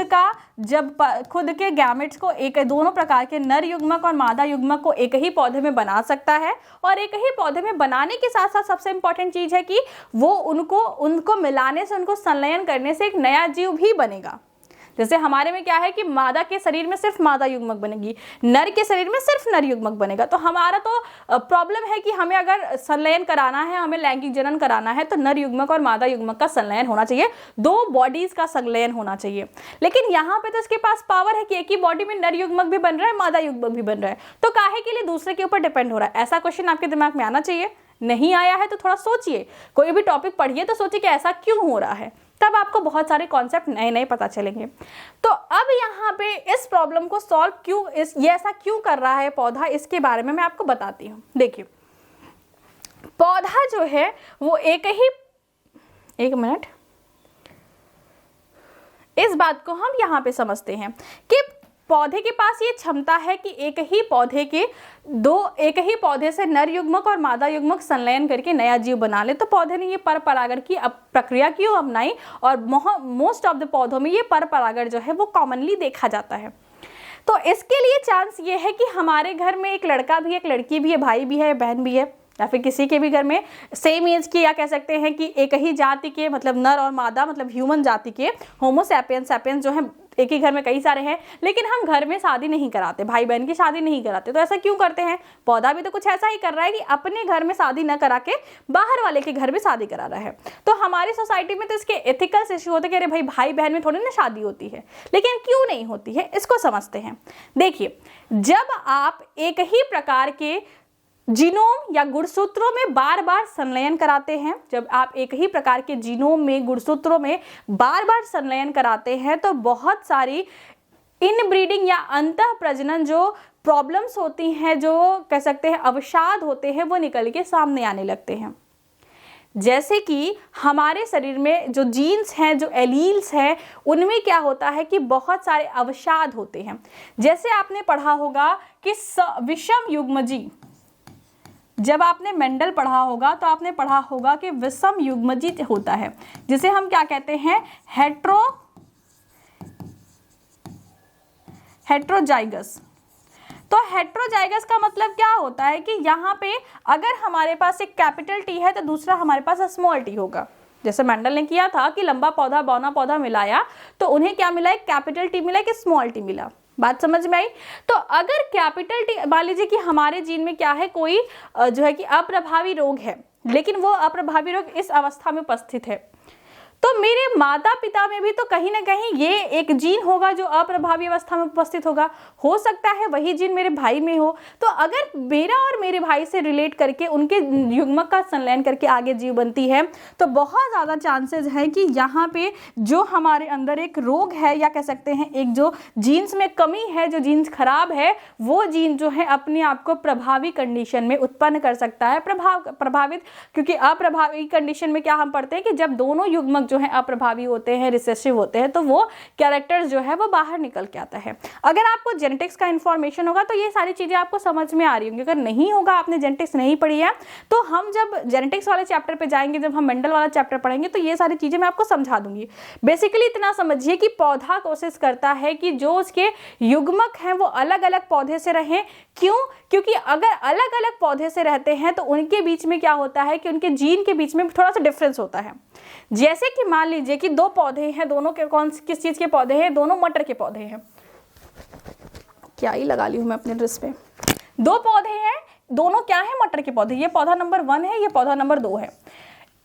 के गैमेट्स को दोनों प्रकार के नर युग्मक और मादा युग्मक को एक ही पौधे में बना सकता है, और एक ही पौधे में बनाने के साथ साथ सबसे इंपॉर्टेंट चीज है कि वो उनको मिलाने से, उनको संलयन करने से एक नया जीव भी बनेगा। जैसे हमारे में क्या है कि मादा के शरीर में सिर्फ मादा युग्मक बनेगी, नर के शरीर में सिर्फ नर युग्मक बनेगा। तो हमारा तो प्रॉब्लम है कि हमें अगर संलयन कराना है, हमें लैंगिक जनन कराना है, तो नर युग्मक और मादा युग्मक का संलयन होना चाहिए, दो बॉडीज का संलयन होना चाहिए। लेकिन यहाँ पे तो इसके पास पावर है कि एक ही बॉडी में नर युग्मक भी बन रहा है, मादा युग्मक भी बन रहा है, तो काहे के लिए दूसरे के ऊपर डिपेंड हो रहा है? ऐसा क्वेश्चन आपके दिमाग में आना चाहिए। नहीं आया है तो थोड़ा सोचिए, कोई भी टॉपिक पढ़िए तो सोचिए कि ऐसा क्यों हो रहा है, तब आपको बहुत सारे कॉन्सेप्ट नए नए पता चलेंगे। तो अब यहाँ पे इस प्रॉब्लम को सॉल्व ये ऐसा क्यों कर रहा है पौधा, इसके बारे में मैं आपको बताती हूँ। देखिए, पौधा जो है वो एक मिनट, इस बात को हम यहाँ पे समझते हैं कि पौधे के पास ये क्षमता है कि एक ही पौधे से नर युग्मक और मादा युग्मक संलयन करके नया जीव बना ले। तो पौधे ने ये परपरागण की प्रक्रिया क्यों अपनाई, और मोस्ट ऑफ द पौधों में ये परपरागण जो है वो कॉमनली देखा जाता है। तो इसके लिए चांस ये है कि हमारे घर में एक लड़का भी है, एक लड़की भी है, भाई भी है, बहन भी है, या फिर किसी के भी घर में सेम एज के, या कह सकते हैं कि एक ही जाति के, मतलब नर और मादा, मतलब ह्यूमन जाति के होमो सैपियंस जो है एक ही घर में कई सारे हैं, लेकिन हम घर में शादी नहीं कराते, भाई बहन की शादी नहीं कराते। तो ऐसा क्यों करते हैं? पौधा भी तो कुछ ऐसा ही कर रहा है कि अपने घर में शादी न करा के बाहर वाले के घर में शादी करा रहा है। तो हमारी सोसाइटी में तो इसके एथिकल इश्यू होते हैं कि अरे भाई बहन में थोड़ी ना शादी होती है, लेकिन क्यों नहीं होती है इसको समझते हैं। देखिए, जब आप एक ही प्रकार के जीनोम या गुणसूत्रों में बार बार संलयन कराते हैं, जब आप एक ही प्रकार के जीनोम में, गुणसूत्रों में बार बार संलयन कराते हैं, तो बहुत सारी इनब्रीडिंग या अंतः प्रजनन जो प्रॉब्लम्स होती हैं, जो कह सकते हैं अवसाद होते हैं, वो निकल के सामने आने लगते हैं। जैसे कि हमारे शरीर में जो जीन्स हैं, जो एलील्स हैं, उनमें क्या होता है कि बहुत सारे अवसाद होते हैं। जैसे आपने पढ़ा होगा कि विषम युग्मजी, जब आपने मेंडल पढ़ा होगा तो आपने पढ़ा होगा कि विषम युग्मजी होता है, जिसे हम क्या कहते हैं, हेट्रोजाइगस। तो हेट्रोजाइगस का मतलब क्या होता है कि यहाँ पे अगर हमारे पास एक कैपिटल टी है तो दूसरा हमारे पास स्मॉल टी होगा। जैसे मेंडल ने किया था कि लंबा पौधा बौना पौधा मिलाया, तो उन्हें क्या मिला, एक कैपिटल टी मिला, एक स्मॉल टी मिला। बात समझ में आई? तो अगर कैपिटल टी, मान लीजिए कि हमारे जीन में क्या है, कोई जो है कि अप्रभावी रोग है, लेकिन वो अप्रभावी रोग इस अवस्था में उपस्थित है, तो मेरे माता पिता में भी तो कहीं ना कहीं ये एक जीन होगा जो अप्रभावी अवस्था में उपस्थित होगा। हो सकता है वही जीन मेरे भाई में हो। तो अगर मेरा और मेरे भाई से रिलेट करके उनके युग्मक का संलयन करके आगे जीव बनती है, तो बहुत ज़्यादा चांसेस है कि यहाँ पे जो हमारे अंदर एक रोग है, या कह सकते हैं एक जो जीन्स में कमी है, जो जीन्स खराब है, वो जीन जो है अपने आप को प्रभावी कंडीशन में उत्पन्न कर सकता है। प्रभावित, क्योंकि अप्रभावी कंडीशन में क्या हम पढ़ते हैं कि जब दोनों युग्मक जो है अप्रभावी होते हैं, रिसेसिव होते हैं, तो वो कैरेक्टर्स जो है वो बाहर निकल के आता है। अगर आपको जेनेटिक्स का इन्फॉर्मेशन होगा तो ये सारी चीजें आपको समझ में आ रही होंगी। अगर नहीं होगा, आपने जेनेटिक्स नहीं पढ़ी है, तो हम जब जेनेटिक्स वाले चैप्टर पे जाएंगे, जब हम मेंडल वाला चैप्टर पढ़ेंगे, तो ये सारी चीजें मैं आपको समझा दूंगी। बेसिकली इतना समझिए कि पौधा कोशिश करता है कि जो उसके युग्मक हैं वो अलग अलग पौधे से रहें। क्यों? क्योंकि अगर अलग अलग पौधे से रहते हैं तो उनके बीच में क्या होता है कि उनके जीन के बीच में थोड़ा सा डिफरेंस होता है। जैसे कि मान लीजिए कि दो पौधे हैं, दोनों के किस चीज के पौधे हैं, दोनों मटर के पौधे हैं। क्या ही लगा ली हूं मैं अपने ड्रेस पे। दो पौधे हैं, दोनों क्या है, मटर के पौधे। ये पौधा नंबर 1 है, ये पौधा नंबर 2 है।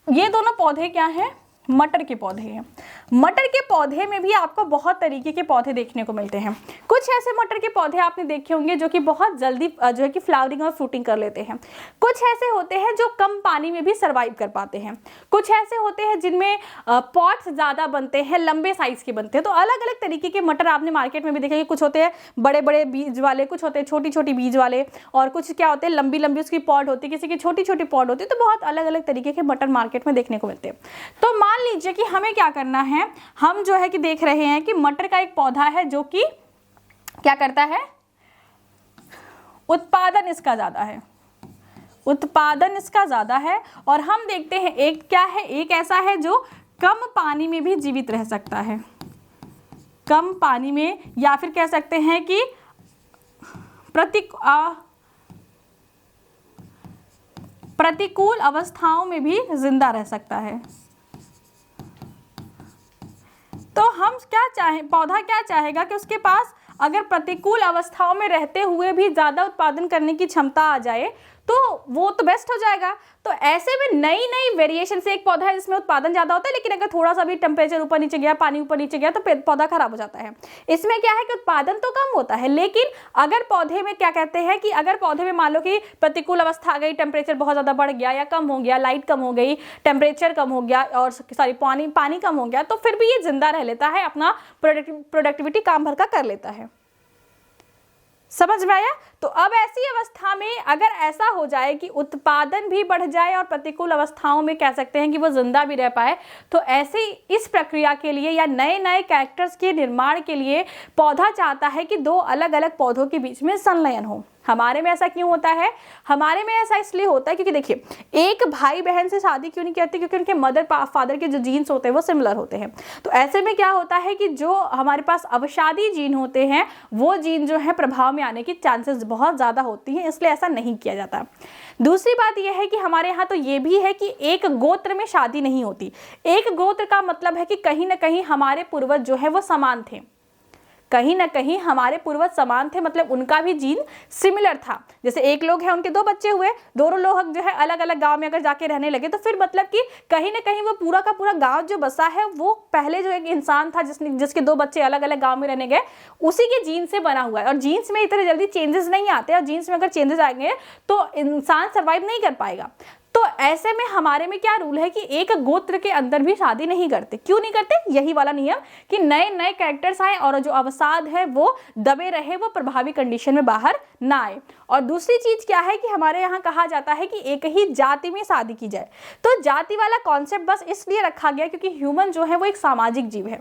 ये दोनों पौधे क्या हैं, मटर के पौधे हैं। मटर के पौधे में भी आपको बहुत तरीके के पौधे देखने को मिलते हैं। कुछ ऐसे मटर के पौधे आपने देखे होंगे जो कि बहुत जल्दी जो है कि फ्लावरिंग और फ्रूटिंग कर लेते हैं। कुछ ऐसे होते हैं जो कम पानी में भी सर्वाइव कर पाते हैं। कुछ ऐसे होते हैं जिनमें पॉट्स ज़्यादा बनते हैं, लंबे साइज के बनते हैं। तो अलग अलग तरीके के मटर आपने मार्केट में भी देखे। कुछ होते हैं बड़े बड़े बीज वाले, कुछ होते हैं छोटी छोटी बीज वाले, और कुछ क्या होते हैं लंबी लंबी उसकी पॉट होती है, किसी की छोटी छोटी पॉट होती है। तो बहुत अलग अलग तरीके के मटर मार्केट में देखने को मिलते हैं। तो मान लीजिए कि हमें क्या करना है, हम जो है कि देख रहे हैं कि मटर का एक पौधा है जो कि क्या करता है, उत्पादन इसका ज्यादा है, उत्पादन इसका ज्यादा है। और हम देखते हैं एक क्या है, एक ऐसा है जो कम पानी में भी जीवित रह सकता है, कम पानी में, या फिर कह सकते हैं कि प्रतिकूल अवस्थाओं में भी जिंदा रह सकता है। तो हम क्या चाहें, पौधा क्या चाहेगा कि उसके पास अगर प्रतिकूल अवस्थाओं में रहते हुए भी ज़्यादा उत्पादन करने की क्षमता आ जाए तो वो तो बेस्ट हो जाएगा। तो ऐसे में नई नई वेरिएशन से एक पौधा है जिसमें उत्पादन ज़्यादा होता है, लेकिन अगर थोड़ा सा भी टेम्परेचर ऊपर नीचे गया, पानी ऊपर नीचे गया, तो पौधा खराब हो जाता है। इसमें क्या है कि उत्पादन तो कम होता है, लेकिन अगर पौधे में क्या कहते हैं कि अगर पौधे में मान लो कि प्रतिकूल अवस्था आ गई, टेम्परेचर बहुत ज़्यादा बढ़ गया या कम हो गया, लाइट कम हो गई, टेम्परेचर कम हो गया, और सॉरी पानी कम हो गया, तो फिर भी ये जिंदा रह लेता है, अपना प्रोडक्टिविटी काम भर का कर लेता है। समझ में आया? तो अब ऐसी अवस्था में अगर ऐसा हो जाए कि उत्पादन भी बढ़ जाए और प्रतिकूल अवस्थाओं में कह सकते हैं कि वो जिंदा भी रह पाए, तो ऐसे इस प्रक्रिया के लिए या नए नए कैरेक्टर्स के निर्माण के लिए पौधा चाहता है कि दो अलग अलग पौधों के बीच में संलयन हो। हमारे में ऐसा क्यों होता है? हमारे में ऐसा इसलिए होता है क्योंकि देखिए, एक भाई बहन से शादी क्यों नहीं करते? क्योंकि उनके मदर फादर के जो जीन्स होते हैं वो सिमिलर होते हैं। तो ऐसे में क्या होता है कि जो हमारे पास अवशादी जीन होते हैं वो जीन जो है प्रभाव में आने की चांसेस बहुत ज़्यादा होती हैं, इसलिए ऐसा नहीं किया जाता। दूसरी बात यह है कि हमारे यहाँ तो ये भी है कि एक गोत्र में शादी नहीं होती। एक गोत्र का मतलब है कि कहीं ना कहीं हमारे पूर्वज जो है वो समान थे, कहीं ना कहीं हमारे पूर्वज समान थे, मतलब उनका भी जीन सिमिलर था। जैसे एक लोग हैं, उनके 2 बच्चे हुए, दोनों लोग जो है अलग अलग गांव में अगर जाके रहने लगे तो फिर मतलब कि कहीं ना कहीं वो पूरा का पूरा गांव जो बसा है वो पहले जो एक इंसान था जिसके 2 बच्चे अलग अलग गांव में रहने गए, उसी के जीन से बना हुआ है। और जीन्स में इतने जल्दी चेंजेस नहीं आते, और जीन्स में अगर चेंजेस आएंगे तो इंसान सर्वाइव नहीं कर पाएगा। तो ऐसे में हमारे में क्या रूल है कि एक गोत्र के अंदर भी शादी नहीं करते। क्यों नहीं करते? यही वाला नियम कि नए नए कैरेक्टर्स आए और जो अवसाद है वो दबे रहे, वो प्रभावी कंडीशन में बाहर ना आए। और दूसरी चीज क्या है कि हमारे यहाँ कहा जाता है कि एक ही जाति में शादी की जाए। तो जाति वाला कॉन्सेप्ट बस इसलिए रखा गया क्योंकि ह्यूमन जो है वो एक सामाजिक जीव है।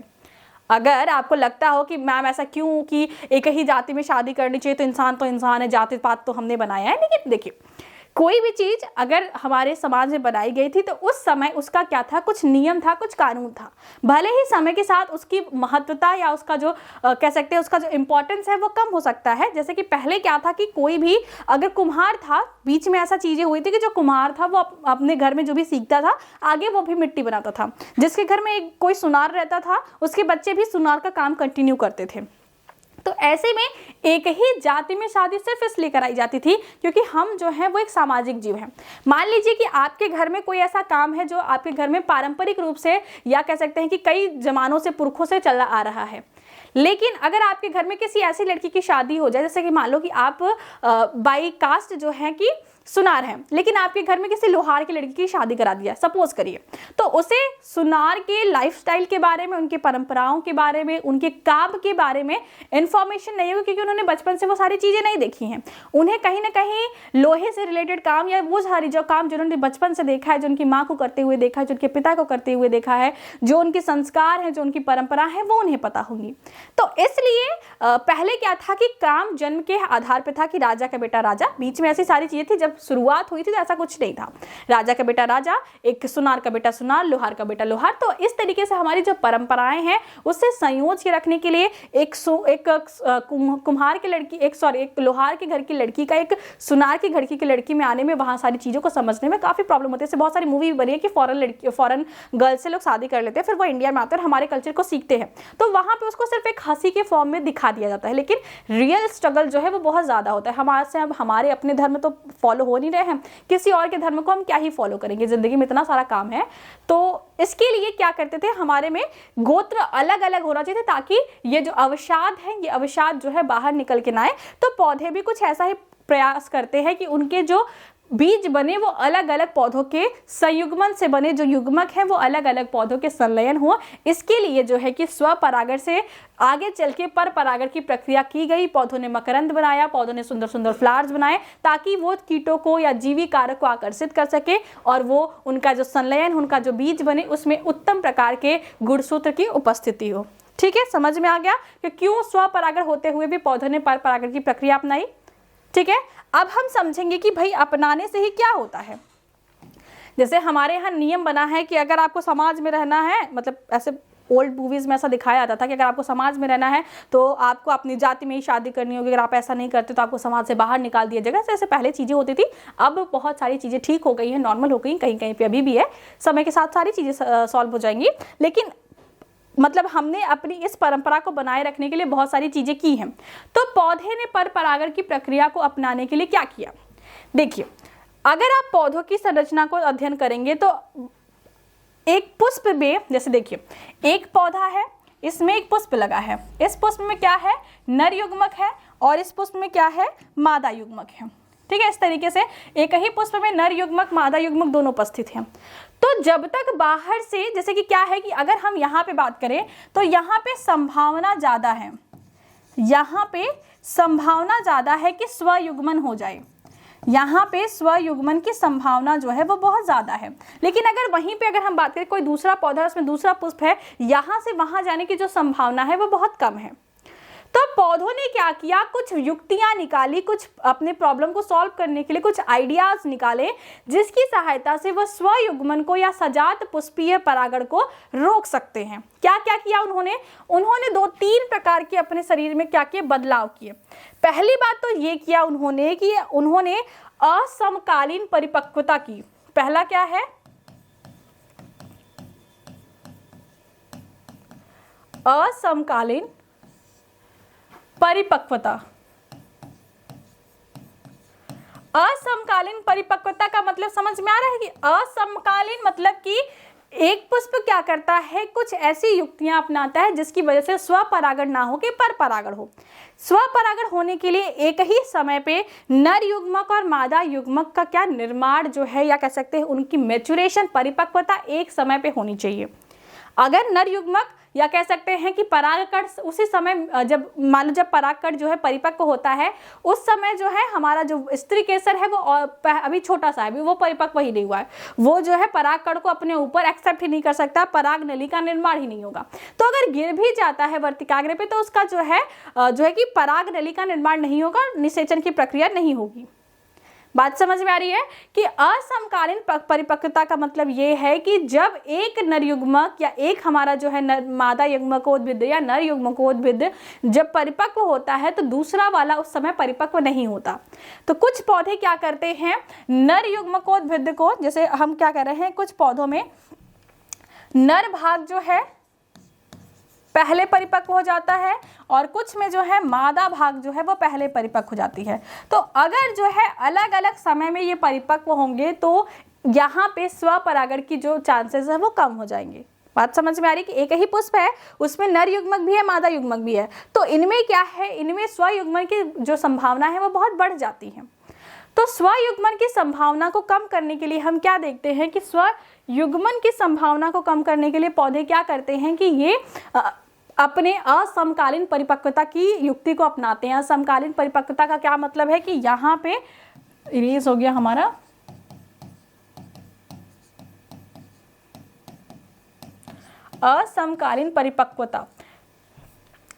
अगर आपको लगता हो कि मैम ऐसा क्यों कि एक ही जाति में शादी करनी चाहिए, तो इंसान है, जाति पात तो हमने बनाया है। लेकिन देखिए, कोई भी चीज अगर हमारे समाज में बनाई गई थी तो उस समय उसका क्या था, कुछ नियम था, कुछ कानून था। भले ही समय के साथ उसकी महत्वता या उसका जो कह सकते हैं उसका जो इम्पोर्टेंस है वो कम हो सकता है। जैसे कि पहले क्या था कि कोई भी अगर कुम्हार था, बीच में ऐसा चीजें हुई थी कि जो कुम्हार था वो अपने घर में जो भी सीखता था आगे वो भी मिट्टी बनाता था। जिसके घर में कोई सुनार रहता था उसके बच्चे भी सुनार का काम कंटिन्यू करते थे। तो ऐसे में एक ही जाति में शादी सिर्फ इसलिए कराई जाती थी क्योंकि हम जो है वो एक सामाजिक जीव हैं। मान लीजिए कि आपके घर में कोई ऐसा काम है जो आपके घर में पारंपरिक रूप से या कह सकते हैं कि कई जमानों से, पुरखों से चला आ रहा है, लेकिन अगर आपके घर में किसी ऐसी लड़की की शादी हो जाए, जैसे कि मान लो कि आप बाई कास्ट जो है कि सुनार है, लेकिन आपके घर में किसी लोहार की लड़की की शादी करा दिया, सपोज करिए, तो उसे सुनार के लाइफस्टाइल के बारे में, उनकी परंपराओं के बारे में, उनके काम के बारे में इंफॉर्मेशन नहीं होगी क्योंकि उन्होंने बचपन से वो सारी चीजें नहीं देखी हैं। उन्हें कहीं ना कहीं लोहे से रिलेटेड काम या वो सारी जो काम जिन्होंने बचपन से देखा है, जो उनकी माँ को करते हुए देखा है, जो उनके पिता को करते हुए देखा है, जो उनके संस्कार है, जो उनकी परंपरा है, वो उन्हें पता होंगी। तो इसलिए पहले क्या था कि काम जन्म के आधार पर था कि राजा का बेटा राजा, बीच में ऐसी सारी चीजें थी। जब शुरुआत हुई थी तो ऐसा कुछ नहीं था, राजा का बेटा राजा, एक सुनार का बेटा सुनार, लोहार का बेटा लोहार। तो इस तरीके से हमारी जो परंपराएं हैं उससे संयोज के रखने के लिए एक कुम्हार की लड़की, एक लोहार के घर की लड़की का एक सुनार के घर की लड़की में आने में, वहां सारी चीजों को समझने में काफी प्रॉब्लम होती है। बहुत सारी मूवी बनी है कि फॉरेन गर्ल्स से लोग शादी कर लेते हैं, फिर वो इंडिया में आते हैं और हमारे कल्चर को सीखते हैं, तो वहां पे उसको सिर्फ एक हंसी के फॉर्म में दिखा दिया जाता है, लेकिन रियल स्ट्रगल जो है वो बहुत ज्यादा होता है। हमारे अपने धर्म तो फॉलो हो नहीं रहे हैं, किसी और के धर्म को हम क्या ही फॉलो करेंगे, जिंदगी में इतना सारा काम है। तो इसके लिए क्या करते थे, हमारे में गोत्र अलग अलग होना चाहिए ताकि ये जो अवसाद है, ये अवसाद जो है बाहर निकल के ना आए। तो पौधे भी कुछ ऐसा ही प्रयास करते हैं कि उनके जो बीज बने वो अलग अलग पौधों के संयुग्मन से बने, जो युग्मक है वो अलग अलग पौधों के संलयन हो। इसके लिए जो है कि स्वपरागण से आगे चल के पर परागण की प्रक्रिया की गई। पौधों ने मकरंद बनाया, पौधों ने सुंदर सुंदर फ्लावर्स बनाए ताकि वो कीटों को या जीवी कारक को आकर्षित कर सके और वो उनका जो संलयन, उनका जो बीज बने उसमें उत्तम प्रकार के गुणसूत्र की उपस्थिति हो। ठीक है, समझ में आ गया कि क्यों स्वपरागण होते हुए भी पौधों ने पर परागण की प्रक्रिया अपनाई। ठीक है, अब हम समझेंगे कि भाई अपनाने से ही क्या होता है। जैसे हमारे यहाँ नियम बना है कि अगर आपको समाज में रहना है, मतलब ऐसे ओल्ड मूवीज में ऐसा दिखाया जाता था कि अगर आपको समाज में रहना है तो आपको अपनी जाति में ही शादी करनी होगी, अगर आप ऐसा नहीं करते तो आपको समाज से बाहर निकाल दिया जाएगा। ऐसे पहले चीजें होती थी, अब बहुत सारी चीजें ठीक हो गई हैं, नॉर्मल हो गई, कहीं कहीं पे अभी भी है, समय के साथ सारी चीजें सॉल्व हो जाएंगी। लेकिन मतलब हमने अपनी इस परंपरा को बनाए रखने के लिए बहुत सारी चीजें की हैं। तो पौधे ने पर परागण की प्रक्रिया को अपनाने के लिए क्या किया, देखिए, अगर आप पौधों की संरचना को अध्ययन करेंगे तो एक पुष्प में, जैसे देखिए एक पौधा है, इसमें एक पुष्प लगा है, इस पुष्प में क्या है, नर युग्मक है, और इस पुष्प में क्या है, मादा युग्मक है। ठीक है, इस तरीके से एक ही पुष्प में नर युग्मक, मादा युग्मक दोनों उपस्थित हैं। तो जब तक बाहर से, जैसे कि क्या है कि अगर हम यहाँ पे बात करें तो यहाँ पे संभावना ज्यादा है, यहाँ पे संभावना ज्यादा है कि स्वयुग्मन हो जाए, यहाँ पे स्वयुग्मन की संभावना जो है वो बहुत ज्यादा है। लेकिन अगर वहीं पे अगर हम बात करें कोई दूसरा पौधा, उसमें दूसरा पुष्प है, यहाँ से वहां जाने की जो संभावना है वो बहुत कम है। तो पौधों ने क्या किया, कुछ युक्तियां निकाली, कुछ अपने प्रॉब्लम को सॉल्व करने के लिए कुछ आइडियाज निकाले, जिसकी सहायता से वह स्वयुग्मन को या सजात पुष्पीय परागण को रोक सकते हैं। क्या क्या किया उन्होंने 2-3 प्रकार के अपने शरीर में क्या किए, बदलाव किए। पहली बात तो ये किया उन्होंने कि उन्होंने असमकालीन परिपक्वता की। पहला क्या है, असमकालीन परिपक्वता। असमकालीन परिपक्वता का मतलब समझ में आ रहा है कि असमकालीन मतलब कि एक पुष्प क्या करता है, कुछ ऐसी युक्तियां अपनाता है जिसकी वजह से स्वपरागण ना हो कि परपरागण हो। स्वपरागण होने के लिए एक ही समय पे नर युग्मक और मादा युग्मक का क्या निर्माण जो है, या कह सकते हैं उनकी मैच्योरेशन, परिपक्वता एक समय पे होनी चाहिए। अगर नर युग्मक या कह सकते हैं कि परागकण उसी समय, जब मान लो जब परागकण जो है परिपक्व होता है, उस समय जो है हमारा जो स्त्री केसर है वो अभी छोटा सा है, अभी वो परिपक्व ही नहीं हुआ है, वो जो है परागकण को अपने ऊपर एक्सेप्ट ही नहीं कर सकता, पराग नली का निर्माण ही नहीं होगा। तो अगर गिर भी जाता है वर्तिकाग्र पे तो उसका जो है कि पराग नली का निर्माण नहीं होगा, निषेचन की प्रक्रिया नहीं होगी। बात समझ में आ रही है कि असमकालीन परिपक्वता का मतलब ये है कि जब एक नर युग्मक या एक हमारा जो है मादा युग्मकोद्भिद या नर युग्मकोद्भिद जब परिपक्व होता है तो दूसरा वाला उस समय परिपक्व नहीं होता। तो कुछ पौधे क्या करते हैं, नर युग्मकोद्भिद को, जैसे हम क्या कर रहे हैं, कुछ पौधों में नर भाग जो है पहले परिपक्व हो जाता है और कुछ में जो है मादा भाग जो है वो पहले परिपक्व हो जाती है। तो अगर जो है अलग अलग समय में ये परिपक्व होंगे तो यहाँ पे स्वपरागण की जो चांसेस है वो कम हो जाएंगे। बात समझ में आ रही कि एक ही पुष्प है, उसमें नर युग्मक भी है, मादा युग्मक भी है, तो इनमें क्या है, इनमें स्वयुग्मन की जो संभावना है वो बहुत बढ़ जाती है। तो स्वयुग्मन की संभावना को कम करने के लिए हम क्या देखते हैं कि स्वयुग्मन की संभावना को कम करने के लिए पौधे क्या करते हैं कि ये अपने असमकालीन परिपक्वता की युक्ति को अपनाते हैं। असमकालीन परिपक्वता का क्या मतलब है कि यहाँ पे इरेज हो गया हमारा असमकालीन परिपक्वता,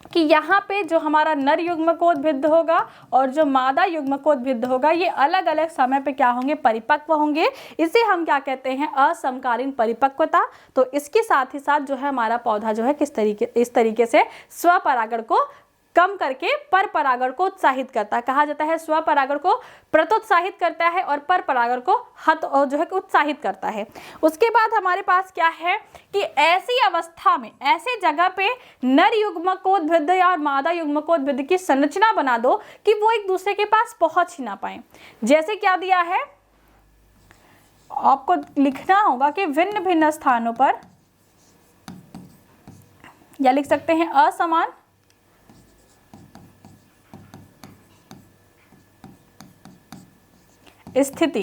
कि यहाँ पे जो हमारा नर युग्मकोद्भिद होगा और जो मादा युग्मकोद्भिद होगा ये अलग अलग समय पे क्या होंगे, परिपक्व होंगे। इसे हम क्या कहते हैं, असमकालीन परिपक्वता। तो इसके साथ ही साथ जो है हमारा पौधा जो है इस तरीके से स्वपरागण को कम करके परपरागण को उत्साहित करता है। कहा जाता है स्वपरागण को प्रत्युत्साहित करता है और परपरागण को जो है उत्साहित करता है। उसके बाद हमारे पास क्या है कि ऐसी अवस्था में, ऐसे जगह पे नर युग्मकोद्भिद और मादा युग्मकोद्भिद की संरचना बना दो कि वो एक दूसरे के पास पहुंच ही ना पाए। जैसे क्या दिया है, आपको लिखना होगा कि भिन्न भिन्न स्थानों पर, या लिख सकते हैं असमान स्थिति,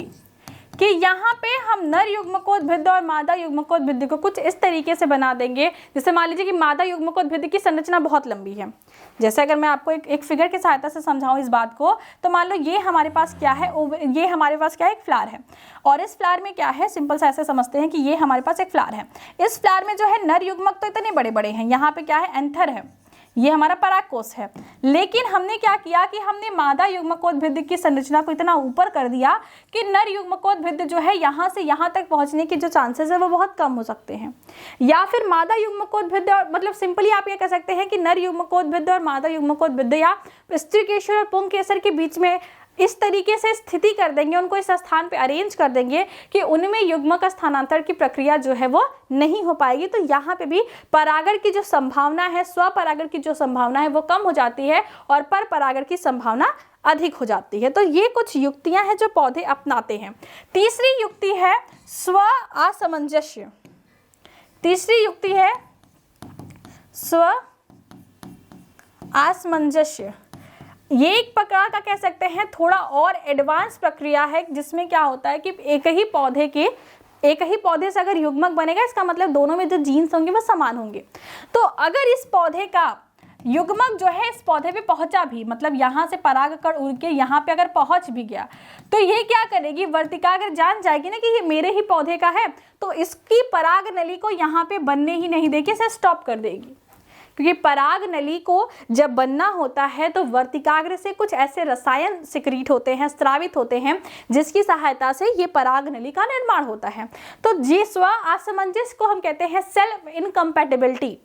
कि यहाँ पे हम नर युग्मकोद्भिद और मादा युग्मकोद्भिद को कुछ इस तरीके से बना देंगे। जैसे मान लीजिए कि मादा युग्मकोद्भिद की संरचना बहुत लंबी है। जैसे अगर मैं आपको एक फिगर की सहायता से समझाऊं इस बात को, तो मान लो ये हमारे पास क्या है, ये हमारे पास क्या है, एक फ्लावर है, और इस फ्लावर में क्या है, सिंपल सा ऐसे समझते हैं कि ये हमारे पास एक फ्लावर है। इस फ्लावर में जो है नर युग्मक तो इतने बड़े बड़े हैं, यहाँ पे क्या है, एंथर है, ये हमारा परागकोश है। लेकिन हमने क्या किया कि हमने मादा युग्मकोद्भिद की संरचना को इतना ऊपर कर दिया कि नर युग्मकोद्भिद जो है यहाँ से यहाँ तक पहुँचने के जो चांसेस है वो बहुत कम हो सकते हैं। या फिर मादा युग्मकोद्भिद, मतलब सिंपली आप ये कह सकते हैं कि नर युग्मकोद्भिद और मादा युग्मकोद्भिद या स्त्री केसर और पुंग केसर के बीच में इस तरीके से स्थिति कर देंगे, उनको इस स्थान पे अरेंज कर देंगे कि उनमें युग्मक स्थानांतरण की प्रक्रिया जो है वो नहीं हो पाएगी। तो यहाँ पे भी परागण की जो संभावना है, स्वपरागण की जो संभावना है वो कम हो जाती है और परपरागण की संभावना अधिक हो जाती है। तो ये कुछ युक्तियां हैं जो पौधे अपनाते हैं। तीसरी युक्ति है स्व असमंजस्य। तीसरी युक्ति है स्व असमंजस्य। ये एक प्रकार का कह सकते हैं थोड़ा और एडवांस प्रक्रिया है, जिसमें क्या होता है कि एक ही पौधे से अगर युग्मक बनेगा, इसका मतलब दोनों में जो जीन्स होंगे वो समान होंगे। तो अगर इस पौधे का युग्मक जो है इस पौधे पे पहुंचा भी, मतलब यहाँ से परागकण उड़ के यहाँ पे अगर पहुंच भी गया, तो ये क्या करेगी, वर्तिका अगर जान जाएगी ना कि ये मेरे ही पौधे का है, तो इसकी पराग नली को यहाँ पे बनने ही नहीं देगी, इसे स्टॉप कर देगी। क्योंकि पराग नली को जब बनना होता है तो वर्तिकाग्र से कुछ ऐसे रसायन सिक्रीट होते हैं, स्रावित होते हैं, जिसकी सहायता से ये पराग नली का निर्माण होता है। तो ये स्व असमंजस को हम कहते हैं सेल्फ इनकम्पैटिबिलिटी,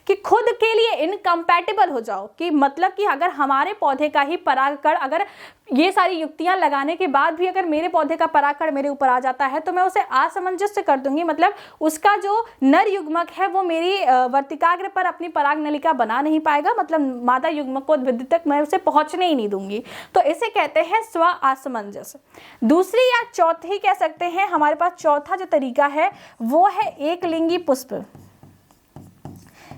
कि खुद के लिए इनकम्पैटिबल हो जाओ, कि मतलब कि अगर हमारे पौधे का ही परागकण, अगर ये सारी युक्तियां लगाने के बाद भी अगर मेरे पौधे का परागकण मेरे ऊपर आ जाता है तो मैं उसे असमंजस कर दूंगी, मतलब उसका जो नर युग्मक है वो मेरी वर्तिकाग्र पर अपनी पराग नलिका बना नहीं पाएगा, मतलब मादा युग्मक को वृद्धि तक मैं उसे पहुंचने ही नहीं दूंगी। तो इसे कहते हैं स्व असमंजस। दूसरी या चौथी कह सकते हैं, हमारे पास चौथा जो तरीका है वो है एक लिंगी पुष्प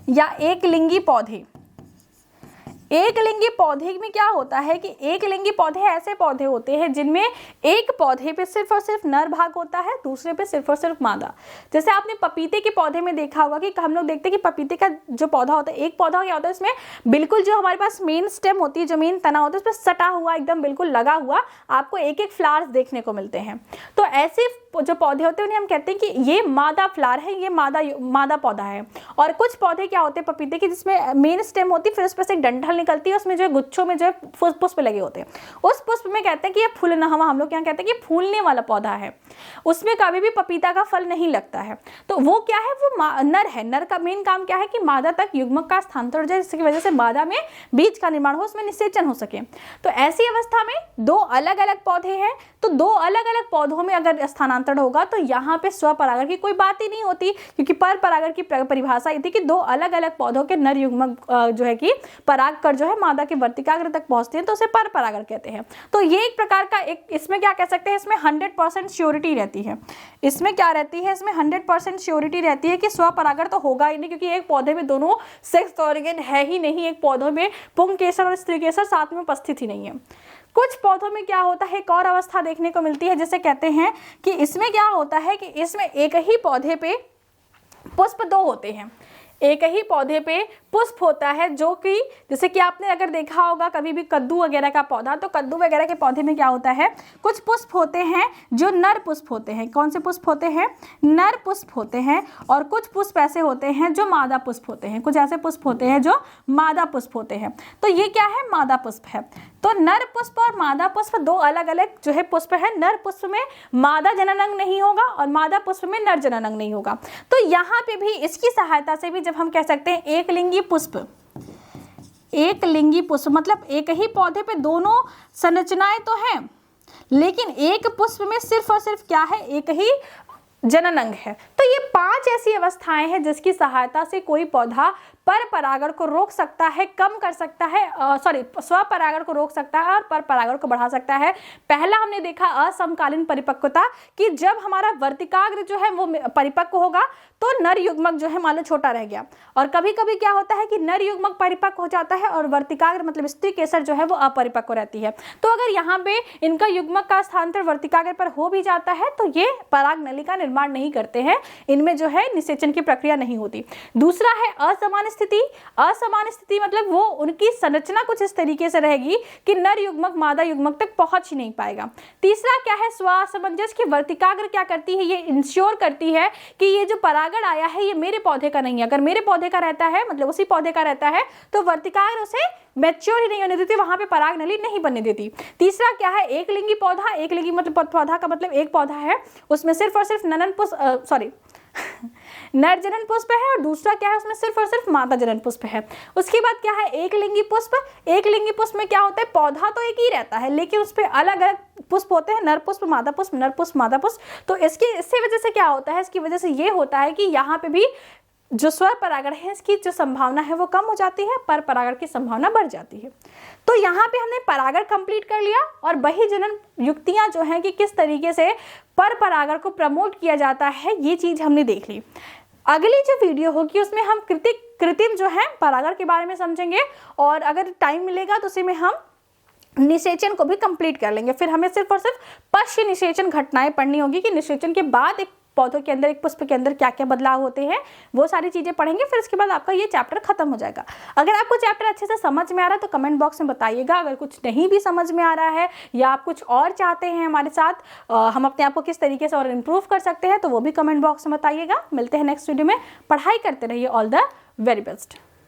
या एक लिंगी पौधे। एक लिंगी पौधे में क्या होता है कि एक लिंगी पौधे ऐसे पौधे होते हैं जिनमें एक पौधे पे सिर्फ और सिर्फ नर भाग होता है, दूसरे पे सिर्फ और सिर्फ मादा। जैसे आपने पपीते के पौधे में देखा होगा कि हम लोग देखते हैं कि पपीते का जो पौधा होता है, एक पौधा क्या होता है, इसमें बिल्कुल जो हमारे पास मेन स्टेम होती है, जो मेन तना होता है, उस पर सटा हुआ एकदम बिल्कुल लगा हुआ आपको एक एक फ्लावर्स देखने को मिलते हैं। तो ऐसे जो पौधे होते हैं उन्हें हम कहते हैं कि ये मादा फ्लावर है, ये मादा पौधा है। और कुछ पौधे क्या होते हैं पपीते के, जिसमें मेन स्टेम होती है, फिर उस पर से एक डंठल निकलती है, उसमें जो गुच्छों में जो पुष्प लगे होते हैं, उस पुष्प में कहते हैं कि ये फूलनहवा, हम लोग क्या कहते हैं कि फूलने वाला पौधा है, उसमें कभी भी पपीता का फल नहीं लगता है। तो वो क्या है, वो नर है। नर का मेन काम क्या है कि मादा तक युग्मक का स्थानांतरण हो जाए, जिसकी वजह से मादा में बीज का निर्माण हो, उसमें निषेचन हो सके। तो ऐसी अवस्था में दो अलग अलग पौधे हैं, तो दो अलग अलग पौधों में अगर स्थानांतरण होगा तो यहाँ पे स्वपरागण की कोई बात ही नहीं होती, क्योंकि पर परागण की परिभाषा ये थी कि दो अलग अलग पौधों के नर युग्मक जो है कि परागकण जो है मादा के वर्तिकाग्र तक पहुंचते हैं, तो उसे पर परागण कहते हैं। तो ये एक प्रकार का एक, इसमें क्या कह सकते हैं, इसमें 100% श्योरिटी रहती है। इसमें क्या रहती है, इसमें 100% श्योरिटी रहती है कि स्वपरागण तो होगा ही नहीं, क्योंकि एक पौधे में दोनों सेक्स ऑर्गन है ही नहीं, एक पौधों में पुंकेसर और स्त्रीकेसर साथ में उपस्थित ही नहीं है। कुछ पौधों में क्या होता है, एक और अवस्था देखने को मिलती है, जिसे कहते हैं कि इसमें क्या होता है कि इसमें एक ही पौधे पे पुष्प दो होते हैं, एक ही पौधे पे पुष्प होता है, जो कि जैसे कि आपने अगर देखा होगा कभी भी कद्दू वगैरह का पौधा, तो कद्दू वगैरह के पौधे में क्या होता है, कुछ पुष्प होते हैं जो नर पुष्प होते हैं। कौन से पुष्प होते हैं, नर पुष्प होते हैं, और कुछ पुष्प ऐसे होते हैं जो मादा पुष्प होते हैं, कुछ ऐसे पुष्प होते हैं जो मादा पुष्प होते हैं। तो ये क्या है, मादा पुष्प है। तो नर पुष्प और मादा पुष्प दो अलग अलग जो है पुष्प है। नर पुष्प में मादा जननांग नहीं होगा और मादा पुष्प में नर जननांग नहीं होगा। तो यहाँ पे भी इसकी सहायता से भी जब हम कह सकते हैं एक लिंगी पुष्प, एक लिंगी पुष्प मतलब एक ही पौधे पे दोनों संरचनाएं तो हैं, लेकिन एक पुष्प में सिर्फ और सिर्फ क्या है, एक ही जननांग है। तो ये 5 ऐसी अवस्थाएं हैं जिसकी सहायता से कोई पौधा पर परागण को रोक सकता है, कम कर सकता है, स्वपरागण को रोक सकता है और पर परागण को बढ़ा सकता है। पहला हमने देखा असमकालीन परिपक्वता, कि जब हमारा वर्तिकाग्र जो है वो परिपक्व होगा तो नर युग्मक जो है मान लो छोटा रह गया, और कभी कभी क्या होता है कि नर युग्मक परिपक्व हो जाता है और वर्तिकाग्र मतलब स्त्री केसर जो है वो अपरिपक्व रहती है। तो अगर यहाँ पे इनका युग्मक का स्थानांतरण वर्तिकाग्र पर हो भी जाता है तो ये पराग नली का निर्माण नहीं करते हैं, इनमें जो है निषेचन की प्रक्रिया नहीं होती। दूसरा है असमान स्थिति। असमान स्थिति मतलब वो उनकी संरचना कुछ इस तरीके से रहेगी कि नर युग्मक मादा युग्मक तक पहुंच ही नहीं पाएगा। तीसरा क्या है, स्वासमंजस की वर्तिकाग्र क्या करती है, ये इंश्योर करती है कि ये जो परागण आया है ये मेरे पौधे का नहीं है। अगर मेरे पौधे का रहता है मतलब उसी पौधे का रहता है तो वर्तिकाग्र उसे मैच्योर ही नहीं होने देती, वहां पे पराग नली नहीं बनने देती। तीसरा क्या है, एक लिंगी पौधा। एक लिंगी मतलब पौधा का मतलब एक पौधा है उसमें सिर्फ और सिर्फ नर जनन पुष्प है, और दूसरा क्या है उसमें सिर्फ और सिर्फ मादा जनन पुष्प है। उसके बाद क्या है, एक लिंगी पुष्प। एक लिंगी पुष्प में क्या होता है, पौधा तो एक ही रहता है लेकिन उस पर अलग अलग पुष्प होते हैं, नर पुष्प, मादा पुष्प, नर पुष्प, मादा पुष्प। तो इसकी वजह से क्या होता है, इसकी वजह से ये होता है कि यहाँ पे भी जो स्व परागण है इसकी जो संभावना है वो कम हो जाती है, पर परागण की संभावना बढ़ जाती है। तो यहाँ पे हमने परागण कंप्लीट कर लिया और बहिर्जनन युक्तियां जो हैं कि किस तरीके से पर परागण को प्रमोट किया जाता है ये चीज हमने देख ली। अगली जो वीडियो होगी उसमें हम कृत्रिम जो है परागण के बारे में समझेंगे, और अगर टाइम मिलेगा तो उसी में हम निषेचन को भी कंप्लीट कर लेंगे। फिर हमें सिर्फ और सिर्फ पश्च निषेचन घटनाएं पढ़नी होगी कि निषेचन के बाद एक पौधों के अंदर, एक पुष्प के अंदर क्या क्या बदलाव होते हैं, वो सारी चीजें पढ़ेंगे। फिर इसके बाद आपका ये चैप्टर खत्म हो जाएगा। अगर आपको चैप्टर अच्छे से समझ में आ रहा है तो कमेंट बॉक्स में बताइएगा। अगर कुछ नहीं भी समझ में आ रहा है या आप कुछ और चाहते हैं हमारे साथ हम अपने आप को किस तरीके से और इम्प्रूव कर सकते हैं तो वो भी कमेंट बॉक्स में बताइएगा। मिलते हैं नेक्स्ट वीडियो में। पढ़ाई करते रहिए। All the very best.